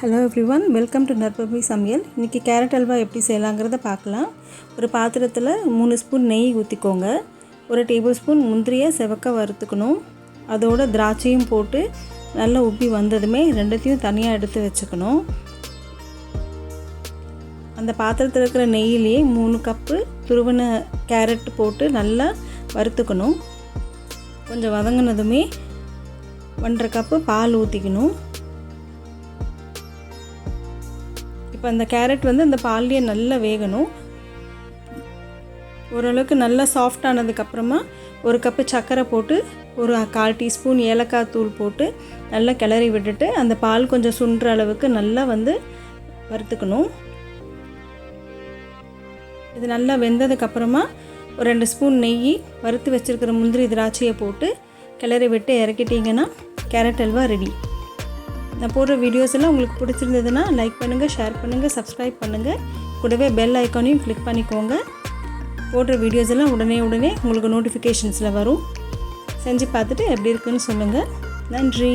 Hello everyone, welcome to நற்பவி சமையல். இன்றைக்கி carrot halwa எப்படி செய்யலாங்கிறத பார்க்கலாம். ஒரு பாத்திரத்தில் 3 ஸ்பூன் நெய் ஊற்றிக்கோங்க. 1 டேபிள் ஸ்பூன் முந்திரியை செவக்க வறுத்துக்கணும். அதோட திராட்சையும் போட்டு நல்லா உப்பி வந்ததுமே ரெண்டுத்தையும் தனியாக எடுத்து வச்சுக்கணும். அந்த பாத்திரத்தில் இருக்கிற நெய்யிலேயே 3 கப்பு துருவின கேரட் போட்டு நல்லா வறுத்துக்கணும். கொஞ்சம் வதங்கினதுமே 1.5 கப்பு பால் ஊற்றிக்கணும். இப்போ அந்த கேரட் அந்த பால்லையே நல்லா வேகணும். ஓரளவுக்கு நல்லா சாஃப்ட் ஆனதுக்கப்புறமா 1 கப்பு சர்க்கரை போட்டு ஒரு 1/4 டீஸ்பூன் ஏலக்காய் தூள் போட்டு நல்லா கிளறி விட்டுட்டு அந்த பால் கொஞ்சம் சுண்டுற அளவுக்கு நல்லா வறுத்துக்கணும். இது நல்லா வெந்ததுக்கப்புறமா ஒரு 2 ஸ்பூன் நெய், வறுத்து வச்சுருக்கிற முந்திரி திராட்சையை போட்டு கிளறி விட்டு இறக்கிட்டிங்கன்னா கேரட் அல்வா ரெடி. நான் போடுற வீடியோஸ் எல்லாம் உங்களுக்கு பிடிச்சிருந்ததுன்னா லைக் பண்ணுங்கள், ஷேர் பண்ணுங்கள், சப்ஸ்கிரைப் பண்ணுங்கள். கூடவே பெல் ஐக்கானையும் கிளிக் பண்ணிக்கோங்க. போடுற வீடியோஸ் எல்லாம் உடனே உங்களுக்கு நோட்டிஃபிகேஷன்ஸில் வரும். செஞ்சு பார்த்துட்டு எப்படி இருக்குன்னு சொல்லுங்கள். நன்றி.